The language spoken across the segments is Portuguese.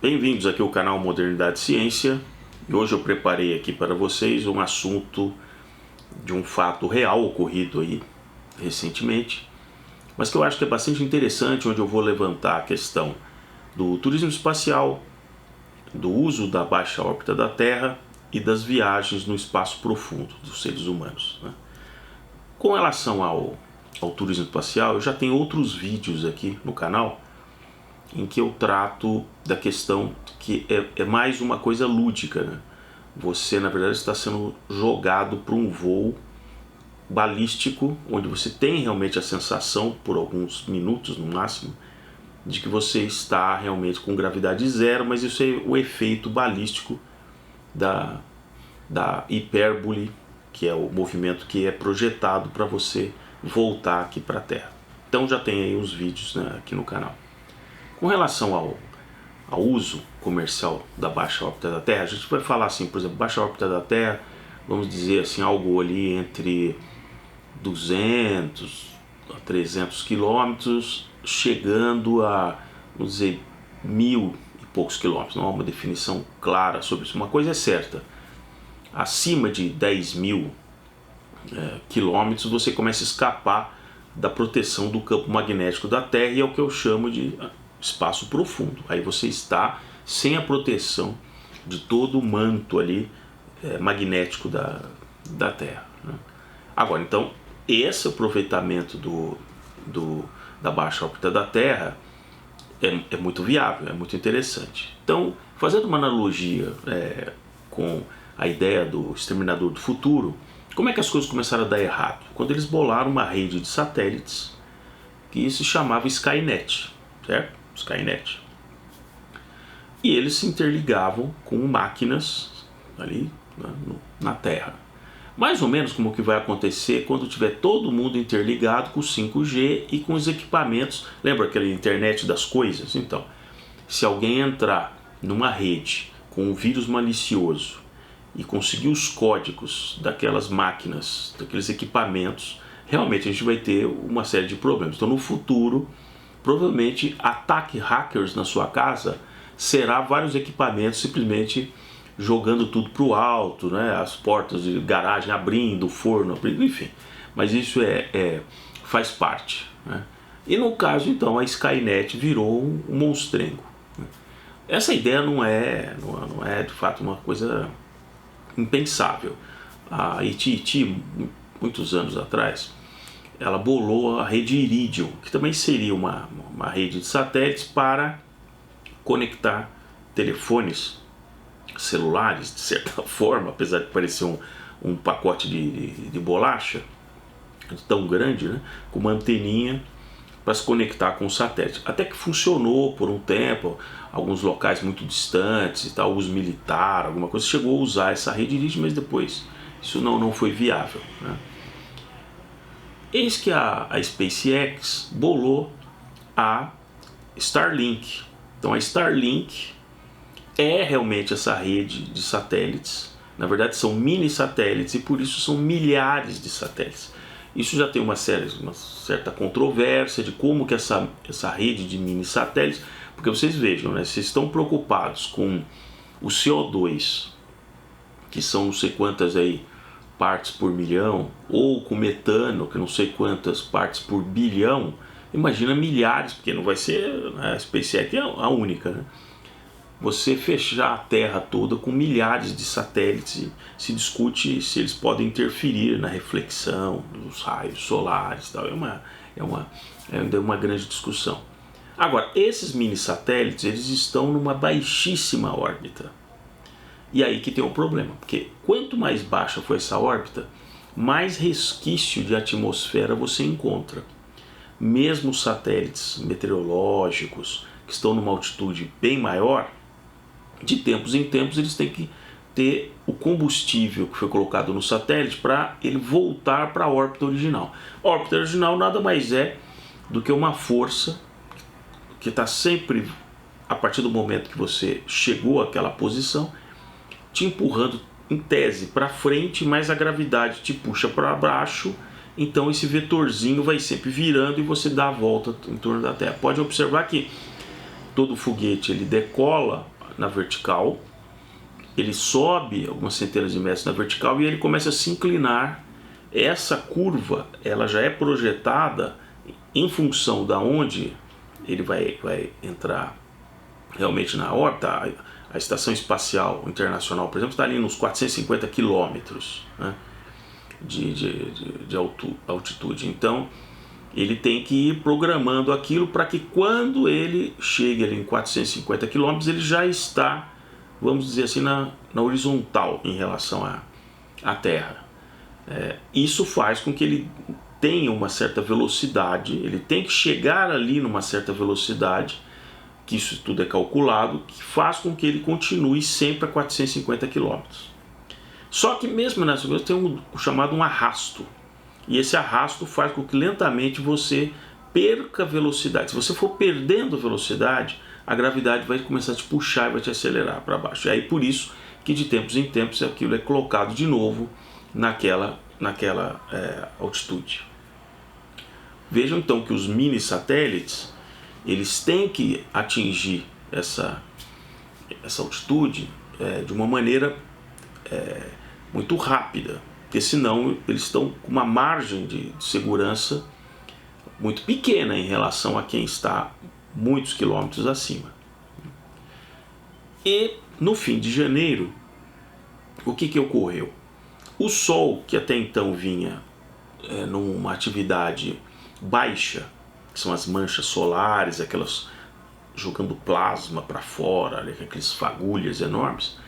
Bem-vindos aqui ao canal Modernidade Ciência, e hoje eu preparei aqui para vocês um assunto de um fato real ocorrido aí recentemente, mas que eu acho que é bastante interessante, onde eu vou levantar a questão do turismo espacial, do uso da baixa órbita da Terra e das viagens no espaço profundo dos seres humanos, né? Com relação ao turismo espacial, eu já tenho outros vídeos aqui no canal em que eu trato da questão que é mais uma coisa lúdica, né? Você, na verdade, está sendo jogado para um voo balístico, onde você tem realmente a sensação, por alguns minutos no máximo, de que você está realmente com gravidade zero, mas isso é o efeito balístico da hipérbole, que é o movimento que é projetado para você voltar aqui para a Terra. Então já tem aí os vídeos, né, aqui no canal. Com relação ao uso comercial da baixa órbita da Terra, a gente vai falar assim, por exemplo, baixa órbita da Terra, vamos dizer assim, algo ali entre 200 a 300 quilômetros, chegando a, vamos dizer, 1000 e poucos quilômetros. Não há uma definição clara sobre isso. Uma coisa é certa, acima de 10.000 quilômetros você começa a escapar da proteção do campo magnético da Terra, e é o que eu chamo de espaço profundo. Aí você está sem a proteção de todo o manto ali magnético da Terra, né? Agora, então, esse aproveitamento da baixa órbita da Terra é muito viável, é muito interessante. Então, fazendo uma analogia com a ideia do Exterminador do Futuro, como é que as coisas começaram a dar errado? Quando eles bolaram uma rede de satélites que se chamava Skynet, certo? Skynet. E eles se interligavam com máquinas ali na Terra. Mais ou menos como que vai acontecer quando tiver todo mundo interligado com o 5G e com os equipamentos. Lembra aquela internet das coisas? Então, se alguém entrar numa rede com um vírus malicioso e conseguir os códigos daquelas máquinas, daqueles equipamentos, realmente a gente vai ter uma série de problemas. Então, no futuro, provavelmente ataque hackers na sua casa será vários equipamentos simplesmente jogando tudo para o alto, né? As portas de garagem abrindo, o forno abrindo, enfim. Mas isso faz parte, né? E no caso, então, a Skynet virou um monstrengo. Essa ideia não é de fato uma coisa impensável. A AT&T, muitos anos atrás, ela bolou a rede Iridium, que também seria uma rede de satélites para conectar telefones celulares, de certa forma, apesar de parecer um pacote de bolacha tão grande, né, com uma anteninha para se conectar com o satélite. Até que funcionou por um tempo, alguns locais muito distantes e tal, uso militar, alguma coisa, chegou a usar essa rede Iridium, mas depois isso não foi viável, né? Eis que a SpaceX bolou a Starlink. Então a Starlink é realmente essa rede de satélites. Na verdade são mini satélites e por isso são milhares de satélites. Isso já tem uma certa controvérsia de como que essa rede de mini satélites, porque vocês vejam, né, vocês estão preocupados com o CO2, que são não sei quantas aí partes por milhão, ou com metano, que não sei quantas partes por bilhão. Imagina milhares, porque não vai ser, né, a SpaceX é a única, né? Você fechar a Terra toda com milhares de satélites e se discute se eles podem interferir na reflexão dos raios solares, tal. É uma grande discussão. Agora, esses mini satélites, eles estão numa baixíssima órbita. E aí que tem um problema, porque quanto mais baixa for essa órbita, mais resquício de atmosfera você encontra. Mesmo satélites meteorológicos que estão numa altitude bem maior, de tempos em tempos eles têm que ter o combustível que foi colocado no satélite para ele voltar para a órbita original. A órbita original nada mais é do que uma força que está sempre, a partir do momento que você chegou àquela posição, te empurrando em tese para frente, mas a gravidade te puxa para baixo. Então esse vetorzinho vai sempre virando e você dá a volta em torno da Terra. Pode observar que todo foguete ele decola na vertical, ele sobe algumas centenas de metros na vertical e ele começa a se inclinar. Essa curva ela já é projetada em função da onde ele vai entrar realmente na órbita. A Estação Espacial Internacional, por exemplo, está ali nos 450 quilômetros, né, de altitude. Então ele tem que ir programando aquilo para que quando ele chegue ali em 450 quilômetros ele já está, vamos dizer assim, na horizontal em relação à Terra. Isso faz com que ele tenha uma certa velocidade, ele tem que chegar ali numa certa velocidade, que isso tudo é calculado, que faz com que ele continue sempre a 450 km. Só que mesmo nessa coisa tem o chamado um arrasto, e esse arrasto faz com que lentamente você perca velocidade. Se você for perdendo velocidade, a gravidade vai começar a te puxar e vai te acelerar para baixo. E aí por isso que de tempos em tempos aquilo é colocado de novo naquela altitude. Vejam então que os mini satélites eles têm que atingir essa altitude de uma maneira muito rápida, porque senão eles estão com uma margem de segurança muito pequena em relação a quem está muitos quilômetros acima. E no fim de janeiro, o que ocorreu? O Sol, que até então vinha numa atividade baixa, que são as manchas solares, aquelas jogando plasma para fora, aqueles fagulhas enormes,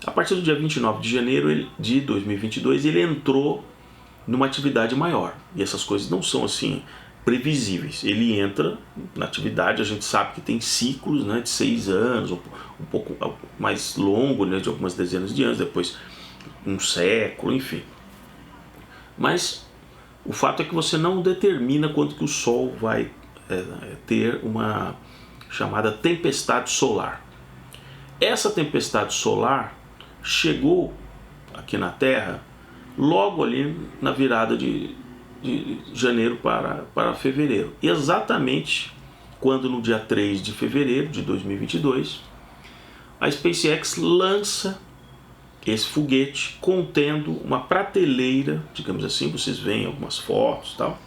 a partir do dia 29 de janeiro de 2022 ele entrou numa atividade maior. E essas coisas não são assim previsíveis. Ele entra na atividade, a gente sabe que tem ciclos, né, de 6 anos, um pouco mais longo, né, de algumas dezenas de anos, depois um século, enfim. Mas o fato é que você não determina quando que o Sol vai ter uma chamada tempestade solar. Essa tempestade solar chegou aqui na Terra logo ali na virada de janeiro para fevereiro. Exatamente quando no dia 3 de fevereiro de 2022 a SpaceX lança esse foguete contendo uma prateleira, digamos assim, vocês veem algumas fotos e tal,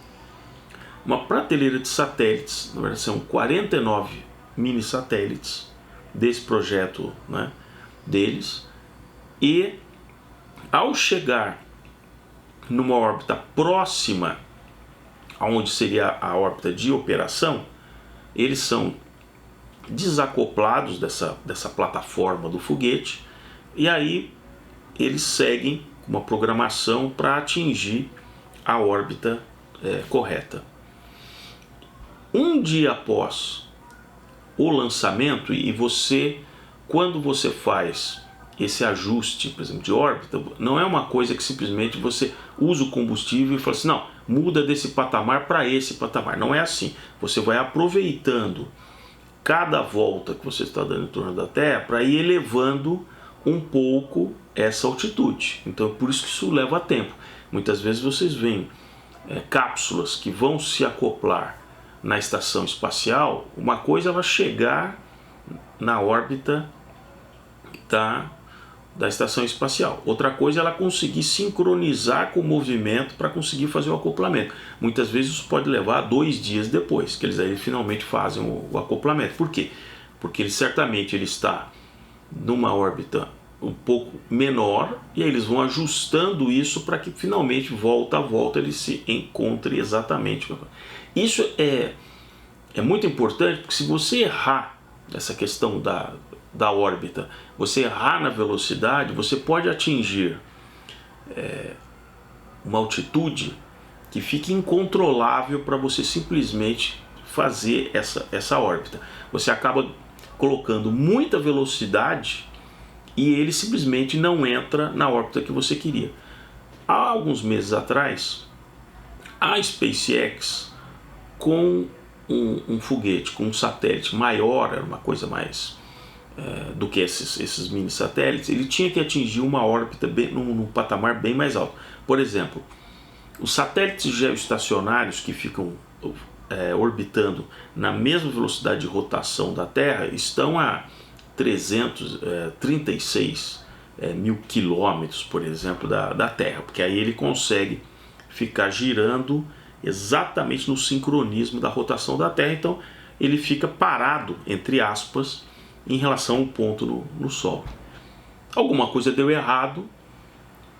uma prateleira de satélites, na verdade são 49 mini satélites desse projeto, né, deles, e ao chegar numa órbita próxima aonde seria a órbita de operação, eles são desacoplados dessa plataforma do foguete e aí eles seguem uma programação para atingir a órbita correta. Um dia após o lançamento, e você, quando você faz esse ajuste, por exemplo, de órbita, não é uma coisa que simplesmente você usa o combustível e fala assim, não, muda desse patamar para esse patamar. Não é assim. Você vai aproveitando cada volta que você está dando em torno da Terra para ir elevando um pouco essa altitude. Então, por isso que isso leva tempo. Muitas vezes vocês veem cápsulas que vão se acoplar na estação espacial, uma coisa vai chegar na órbita da estação espacial. Outra coisa é ela conseguir sincronizar com o movimento para conseguir fazer o acoplamento. Muitas vezes isso pode levar 2 dias depois, que eles aí finalmente fazem o acoplamento. Por quê? Porque ele está numa órbita um pouco menor e aí eles vão ajustando isso para que finalmente volta a volta ele se encontre exatamente. Isso é muito importante, porque se você errar essa questão da órbita, você errar na velocidade, você pode atingir uma altitude que fique incontrolável para você simplesmente fazer essa órbita. Você acaba colocando muita velocidade e ele simplesmente não entra na órbita que você queria. Há alguns meses atrás, a SpaceX, com um foguete, com um satélite maior, era uma coisa mais do que esses mini satélites, ele tinha que atingir uma órbita num patamar bem mais alto. Por exemplo, os satélites geoestacionários que ficam orbitando na mesma velocidade de rotação da Terra estão a 336 mil quilômetros, por exemplo, da Terra, porque aí ele consegue ficar girando exatamente no sincronismo da rotação da Terra, então ele fica parado, entre aspas, em relação ao ponto no Sol. Alguma coisa deu errado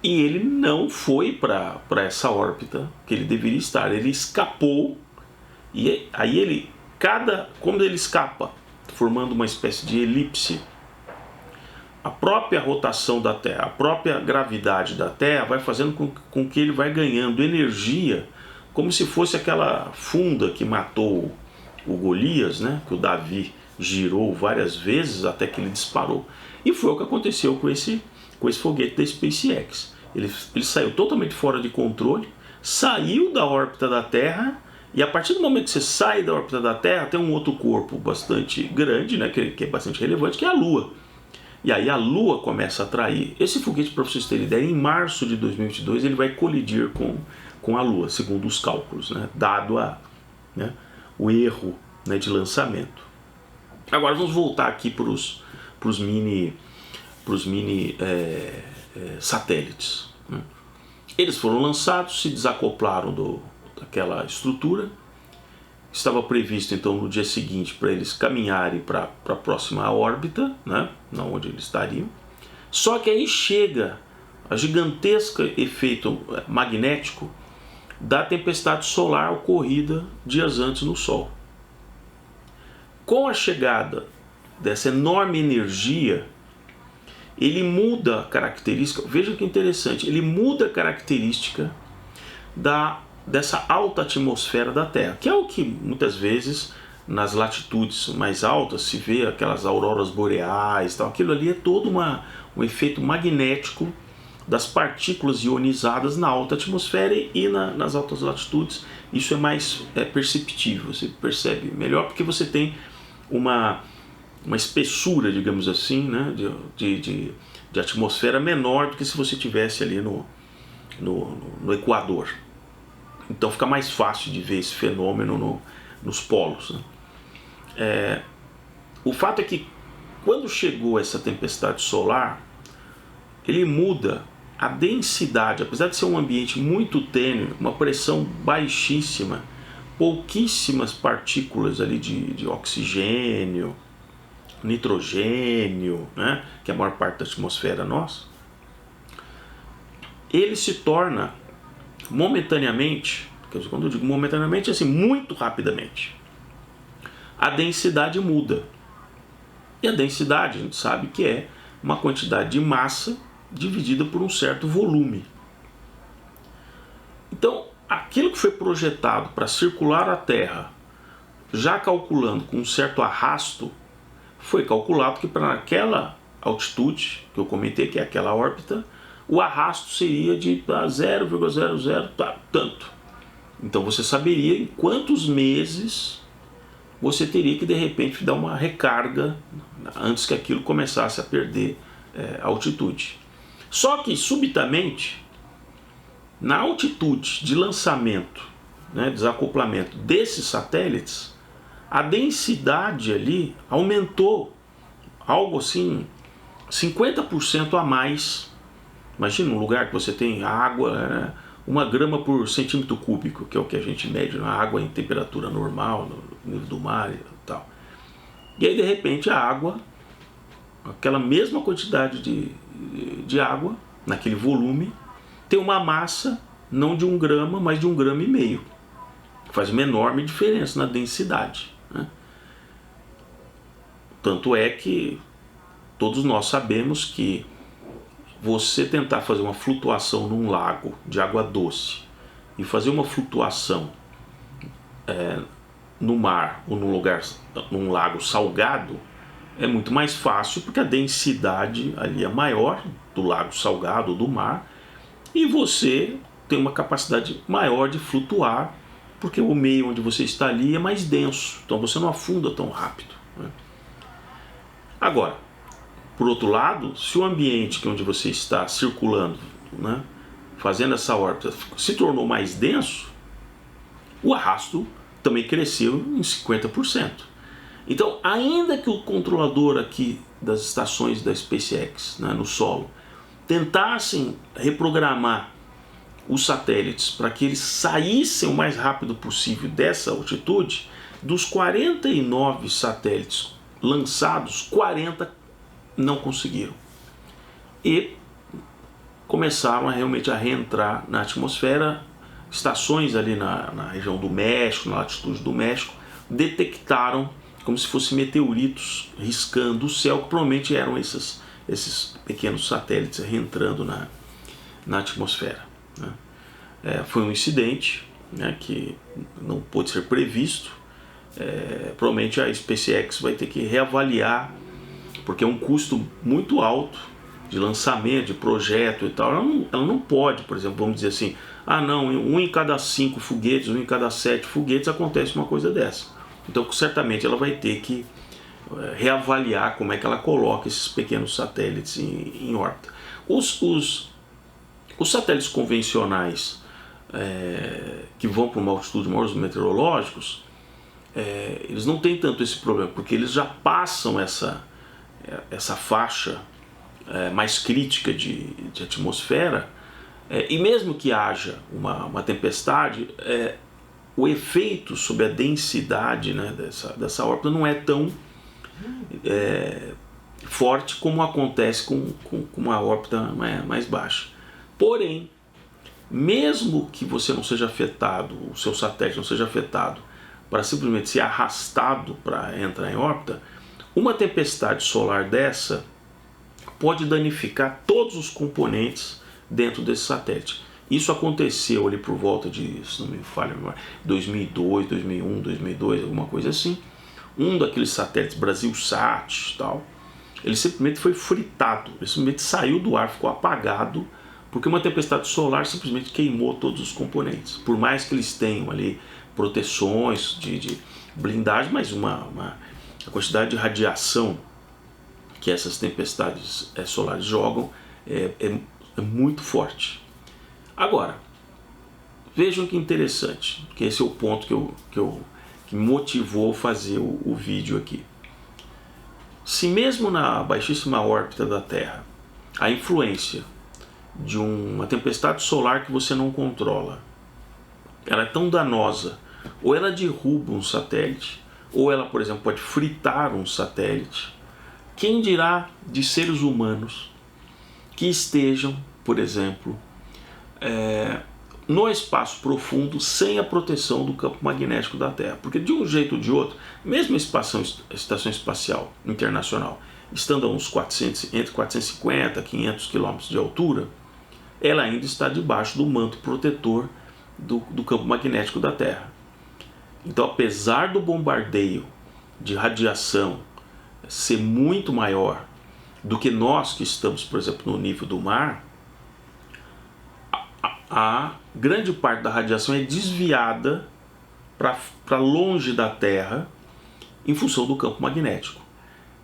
e ele não foi para essa órbita que ele deveria estar, ele escapou, e aí quando ele escapa, formando uma espécie de elipse, a própria rotação da Terra, a própria gravidade da Terra vai fazendo com que ele vai ganhando energia, como se fosse aquela funda que matou o Golias, né? Que o Davi girou várias vezes até que ele disparou. E foi o que aconteceu com esse foguete da SpaceX. Ele saiu totalmente fora de controle, saiu da órbita da Terra, e a partir do momento que você sai da órbita da Terra, tem um outro corpo bastante grande, né? Que é bastante relevante, que é a Lua. E aí a Lua começa a atrair. Esse foguete, para vocês terem ideia, em março de 2022 ele vai colidir com a Lua, segundo os cálculos, né? Dado o erro, né, de lançamento. Agora vamos voltar aqui para os mini satélites, né? Eles foram lançados, se desacoplaram daquela estrutura. Estava previsto então no dia seguinte para eles caminharem para a próxima órbita, né, onde eles estariam. Só que aí chega a gigantesca efeito magnético da tempestade solar ocorrida dias antes no Sol. Com a chegada dessa enorme energia, ele muda a característica, veja que interessante, ele muda a característica dessa alta atmosfera da Terra, que é o que muitas vezes nas latitudes mais altas se vê aquelas auroras boreais, tal. Aquilo ali é todo um efeito magnético das partículas ionizadas na alta atmosfera, e nas altas latitudes isso é mais perceptível, você percebe melhor porque você tem uma espessura, digamos assim, né, de atmosfera menor do que se você estivesse ali no Equador. Então fica mais fácil de ver esse fenômeno nos polos, né? O fato é que quando chegou essa tempestade solar, ele muda a densidade, apesar de ser um ambiente muito tênue, uma pressão baixíssima, pouquíssimas partículas ali de oxigênio, nitrogênio, né, que é a maior parte da atmosfera nossa, ele se torna momentaneamente, quando eu digo momentaneamente, é assim, muito rapidamente, a densidade muda. E a densidade, a gente sabe que é uma quantidade de massa dividida por um certo volume. Então, aquilo que foi projetado para circular a Terra, já calculando com um certo arrasto, foi calculado que para aquela altitude que eu comentei, que é aquela órbita, o arrasto seria de 0,00 tanto. Então você saberia em quantos meses você teria que de repente dar uma recarga antes que aquilo começasse a perder altitude. Só que subitamente, na altitude de lançamento, né, desacoplamento desses satélites, a densidade ali aumentou algo assim 50% a mais. Imagina um lugar que você tem água, 1 grama por centímetro cúbico, que é o que a gente mede na água em temperatura normal, no nível do mar e tal. E aí de repente a água, aquela mesma quantidade de água, naquele volume, tem uma massa não de 1 grama, mas de 1,5 grama. Faz uma enorme diferença na densidade, né? Tanto é que todos nós sabemos que você tentar fazer uma flutuação num lago de água doce e fazer uma flutuação no mar ou num lago salgado é muito mais fácil, porque a densidade ali é maior do lago salgado ou do mar, e você tem uma capacidade maior de flutuar, porque o meio onde você está ali é mais denso, então você não afunda tão rápido, né? Agora, por outro lado, se o ambiente onde você está circulando, né, fazendo essa órbita, se tornou mais denso, o arrasto também cresceu em 50%. Então, ainda que o controlador aqui das estações da SpaceX, né, no solo, tentassem reprogramar os satélites para que eles saíssem o mais rápido possível dessa altitude, dos 49 satélites lançados, 40 não conseguiram. E começaram realmente a reentrar na atmosfera. Estações ali na região do México, na latitude do México, detectaram como se fossem meteoritos riscando o céu, que provavelmente eram esses pequenos satélites reentrando na atmosfera, né? Foi um incidente, né, que não pôde ser previsto. Provavelmente a SpaceX vai ter que reavaliar, porque é um custo muito alto de lançamento, de projeto e tal. Ela não pode, por exemplo, vamos dizer assim, não, 1 em cada 5 foguetes, 1 em cada 7 foguetes acontece uma coisa dessa. Então certamente ela vai ter que reavaliar como é que ela coloca esses pequenos satélites em órbita. Os satélites convencionais que vão para uma altitude maior, os meteorológicos, eles não têm tanto esse problema, porque eles já passam essa faixa mais crítica de atmosfera, e mesmo que haja uma tempestade, o efeito sobre a densidade, né, dessa órbita não é tão forte como acontece com uma órbita mais baixa. Porém, mesmo que você não seja afetado, o seu satélite não seja afetado para simplesmente ser arrastado para entrar em órbita, uma tempestade solar dessa pode danificar todos os componentes dentro desse satélite. Isso aconteceu ali por volta de, se não me falha, 2002, 2001, 2002, alguma coisa assim. Um daqueles satélites, Brasilsat e tal, ele simplesmente foi fritado, ele simplesmente saiu do ar, ficou apagado, porque uma tempestade solar simplesmente queimou todos os componentes. Por mais que eles tenham ali proteções de blindagem, mas a quantidade de radiação que essas tempestades solares jogam é muito forte. Agora, vejam que interessante, que esse é o ponto que me motivou a fazer o vídeo aqui. Se mesmo na baixíssima órbita da Terra, a influência de uma tempestade solar que você não controla, ela é tão danosa, ou ela derruba um satélite, ou ela, por exemplo, pode fritar um satélite, quem dirá de seres humanos que estejam, por exemplo, no espaço profundo sem a proteção do campo magnético da Terra? Porque de um jeito ou de outro, mesmo a Estação Espacial Internacional, estando a uns entre 450 e 500 km de altura, ela ainda está debaixo do manto protetor do campo magnético da Terra. Então, apesar do bombardeio de radiação ser muito maior do que nós que estamos, por exemplo, no nível do mar, a grande parte da radiação é desviada para longe da Terra em função do campo magnético.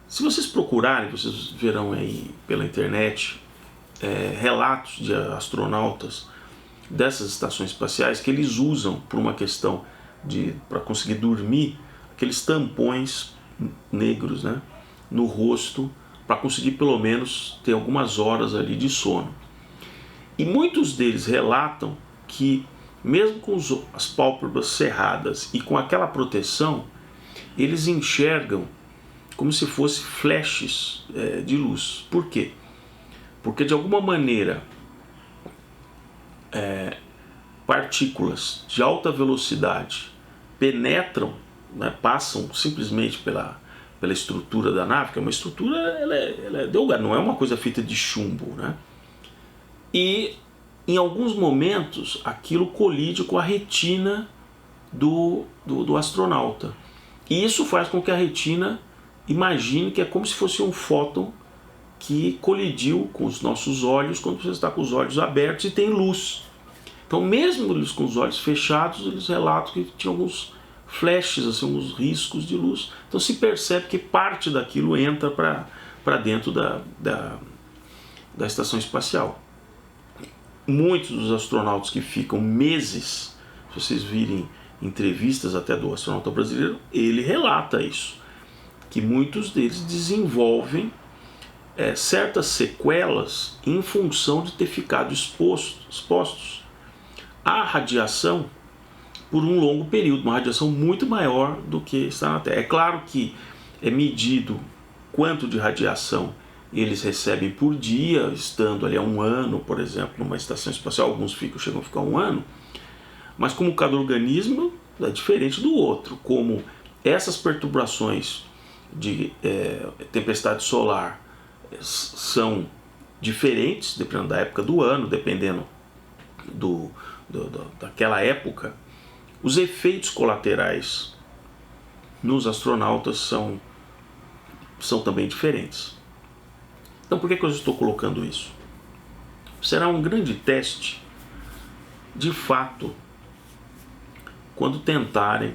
Se vocês procurarem, vocês verão aí pela internet relatos de astronautas dessas estações espaciais que eles usam, por uma questão para conseguir dormir, aqueles tampões negros, né, no rosto, para conseguir pelo menos ter algumas horas ali de sono. E muitos deles relatam que, mesmo com as pálpebras cerradas e com aquela proteção, eles enxergam como se fossem flashes de luz. Por quê? Porque de alguma maneira partículas de alta velocidade penetram, né, passam simplesmente pela estrutura da nave, que é uma estrutura, ela é delgada, não é uma coisa feita de chumbo, né? E em alguns momentos aquilo colide com a retina do astronauta. E isso faz com que a retina imagine que é como se fosse um fóton que colidiu com os nossos olhos quando você está com os olhos abertos e tem luz. Então, mesmo eles com os olhos fechados, eles relatam que tinha alguns flashes, assim, alguns riscos de luz. Então se percebe que parte daquilo entra para dentro da estação espacial. Muitos dos astronautas que ficam meses, se vocês virem entrevistas até do astronauta brasileiro, ele relata isso, que muitos deles desenvolvem certas sequelas em função de ter ficado expostos à radiação por um longo período, uma radiação muito maior do que está na Terra. É claro que é medido quanto de radiação eles recebem por dia, estando ali há um ano, por exemplo, numa estação espacial. Alguns chegam a ficar um ano, mas como cada organismo é diferente do outro, como essas perturbações de tempestade solar são diferentes, dependendo da época do ano, dependendo daquela época, os efeitos colaterais nos astronautas são também diferentes. Então por que eu estou colocando isso? Será um grande teste, de fato, quando tentarem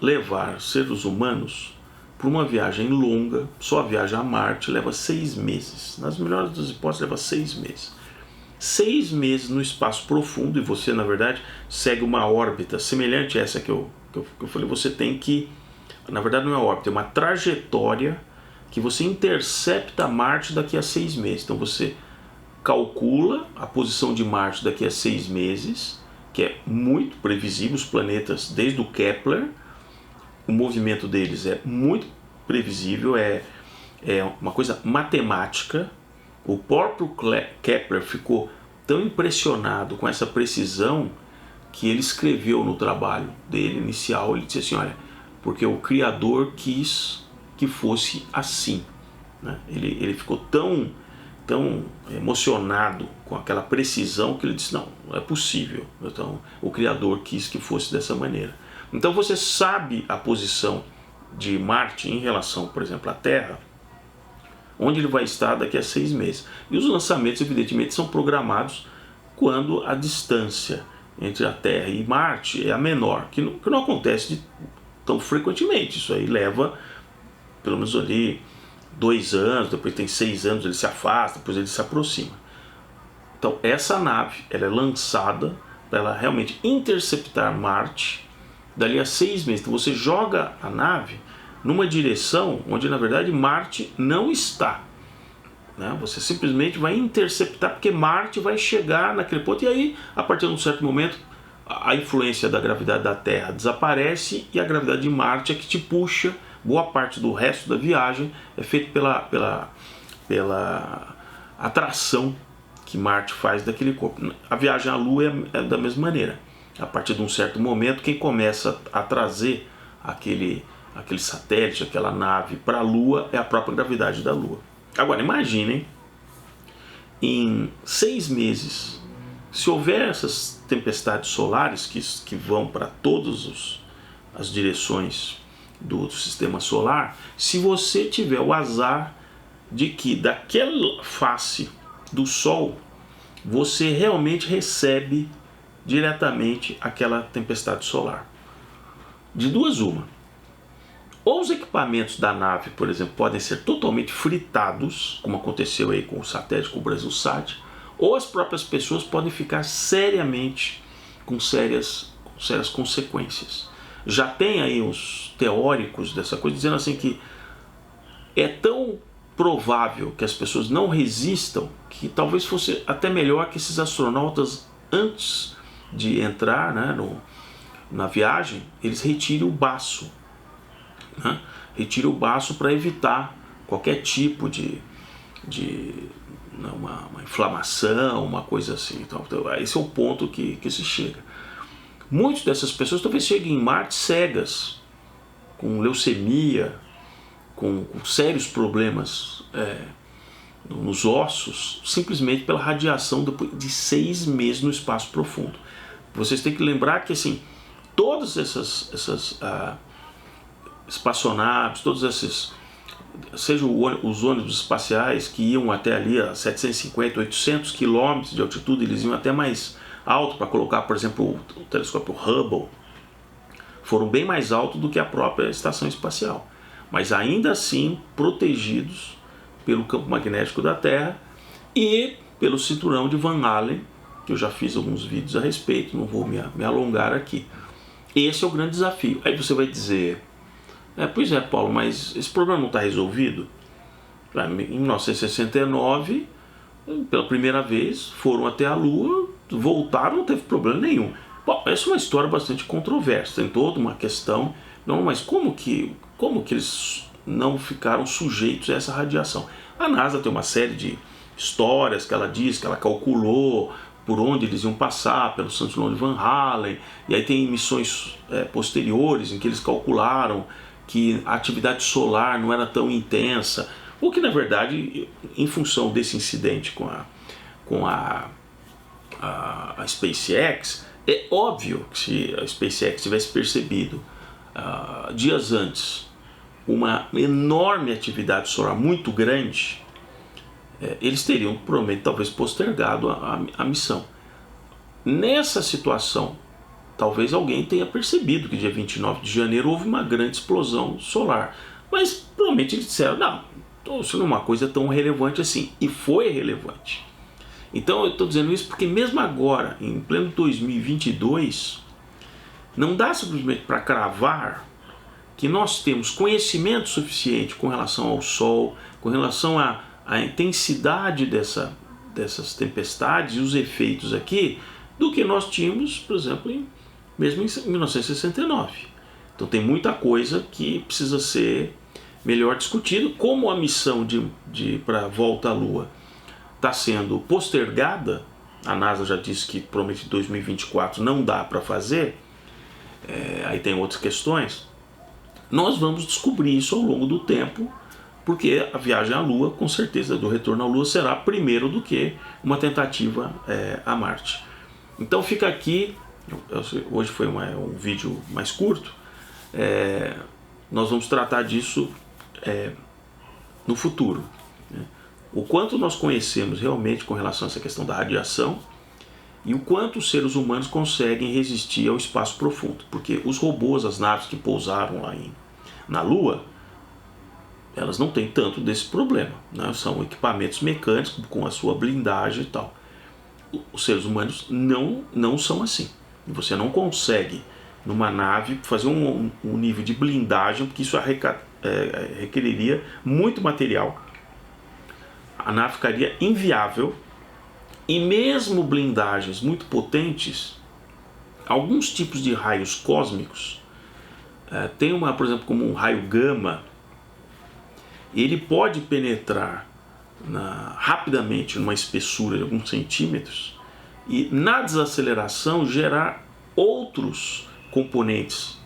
levar seres humanos para uma viagem longa. Só a viagem a Marte leva 6 meses. Nas melhores das hipóteses, leva 6 meses. 6 meses no espaço profundo, e você, na verdade, segue uma órbita semelhante a essa que eu falei. Você tem que, na verdade não é órbita, é uma trajetória que você intercepta Marte daqui a 6 meses. Então você calcula a posição de Marte daqui a 6 meses, que é muito previsível. Os planetas, desde o Kepler, o movimento deles é muito previsível, é uma coisa matemática. O próprio Kepler ficou tão impressionado com essa precisão que ele escreveu no trabalho dele inicial, ele disse assim, olha, porque o Criador quis que fosse assim, né? Ele ficou tão emocionado com aquela precisão que ele disse, não é possível. Então o Criador quis que fosse dessa maneira. Então você sabe a posição de Marte em relação, por exemplo, à Terra, onde ele vai estar daqui a 6 meses. E os lançamentos, evidentemente, são programados quando a distância entre a Terra e Marte é a menor, que não acontece tão frequentemente. Isso aí leva, pelo menos ali, 2 anos, depois tem 6 anos, ele se afasta, depois ele se aproxima. Então essa nave, ela é lançada para ela realmente interceptar Marte dali a 6 meses. Então você joga a nave numa direção onde na verdade Marte não está, né? Você simplesmente vai interceptar, porque Marte vai chegar naquele ponto, e aí a partir de um certo momento a influência da gravidade da Terra desaparece e a gravidade de Marte é que te puxa. Boa parte do resto da viagem é feito pela atração que Marte faz daquele corpo. A viagem à Lua é da mesma maneira. A partir de um certo momento, quem começa a trazer aquele satélite, aquela nave para a Lua é a própria gravidade da Lua. Agora imaginem, em 6 meses, se houver essas tempestades solares que vão para todas as direções do sistema solar, se você tiver o azar de que daquela face do Sol você realmente recebe diretamente aquela tempestade solar. De duas uma. Ou os equipamentos da nave, por exemplo, podem ser totalmente fritados, como aconteceu aí com o satélite, com o Brasilsat, ou as próprias pessoas podem ficar seriamente com sérias consequências. Já tem aí os teóricos dessa coisa dizendo assim que é tão provável que as pessoas não resistam que talvez fosse até melhor que esses astronautas, antes de entrar, né, na viagem, eles retirem o baço, né? Retirem o baço para evitar qualquer tipo de uma inflamação, uma coisa assim. Então, esse é o ponto que se chega. Muitas dessas pessoas talvez cheguem em Marte cegas, com leucemia, com sérios problemas nos ossos, simplesmente pela radiação depois de 6 meses no espaço profundo. Vocês têm que lembrar que assim, todas essas espaçonaves, todos esses, sejam os ônibus espaciais que iam até ali a 750, 800 quilômetros de altitude, eles iam até mais alto para colocar, por exemplo, o telescópio Hubble, foram bem mais altos do que a própria estação espacial, mas ainda assim protegidos pelo campo magnético da Terra e pelo cinturão de Van Allen, que eu já fiz alguns vídeos a respeito, não vou me alongar aqui. Esse é o grande desafio. Aí você vai dizer, pois é, Paulo, mas esse problema não está resolvido? Em 1969, pela primeira vez, foram até a Lua, voltaram, não teve problema nenhum. Bom, essa é uma história bastante controversa, tem toda uma questão, não, mas como que eles não ficaram sujeitos a essa radiação? A NASA tem uma série de histórias que ela diz que ela calculou por onde eles iam passar, pelo Santo Simão de Van Allen, e aí tem missões posteriores em que eles calcularam que a atividade solar não era tão intensa, o que na verdade, em função desse incidente com a SpaceX, é óbvio que se a SpaceX tivesse percebido dias antes uma enorme atividade solar muito grande, eles teriam provavelmente talvez postergado a missão. Nessa situação, talvez alguém tenha percebido que dia 29 de janeiro houve uma grande explosão solar, mas provavelmente eles disseram, não, isso não é uma coisa tão relevante assim, e foi relevante. Então eu estou dizendo isso porque mesmo agora, em pleno 2022, não dá simplesmente para cravar que nós temos conhecimento suficiente com relação ao Sol, com relação à intensidade dessas tempestades e os efeitos aqui, do que nós tínhamos, por exemplo, mesmo em 1969. Então tem muita coisa que precisa ser melhor discutido, como a missão para a volta à Lua está sendo postergada, a NASA já disse que provavelmente em 2024 não dá para fazer, aí tem outras questões, nós vamos descobrir isso ao longo do tempo, porque a viagem à Lua, com certeza, do retorno à Lua será primeiro do que uma tentativa a Marte. Então fica aqui, hoje foi um vídeo mais curto, nós vamos tratar disso no futuro, né? O quanto nós conhecemos realmente com relação a essa questão da radiação e o quanto os seres humanos conseguem resistir ao espaço profundo, porque os robôs, as naves que pousaram lá na Lua, elas não têm tanto desse problema, né? São equipamentos mecânicos com a sua blindagem e tal. Os seres humanos não são assim. Você não consegue numa nave fazer um nível de blindagem, porque isso requeriria muito material. A nave ficaria inviável, e mesmo blindagens muito potentes, alguns tipos de raios cósmicos, tem por exemplo, como um raio gama, ele pode penetrar rapidamente numa espessura de alguns centímetros e na desaceleração gerar outros componentes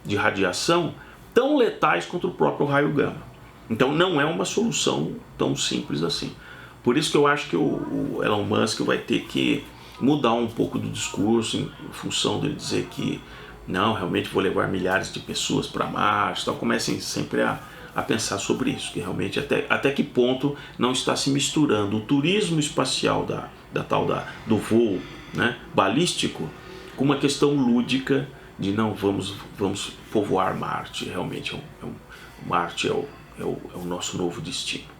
de radiação tão letais quanto o próprio raio gama. Então não é uma solução tão simples assim. Por isso que eu acho que o Elon Musk vai ter que mudar um pouco do discurso em função dele dizer que não, realmente vou levar milhares de pessoas para Marte. Então comecem sempre a pensar sobre isso, que realmente até que ponto não está se misturando o turismo espacial do voo, né, balístico, com uma questão lúdica de não, vamos povoar Marte. Realmente Marte é o nosso novo destino.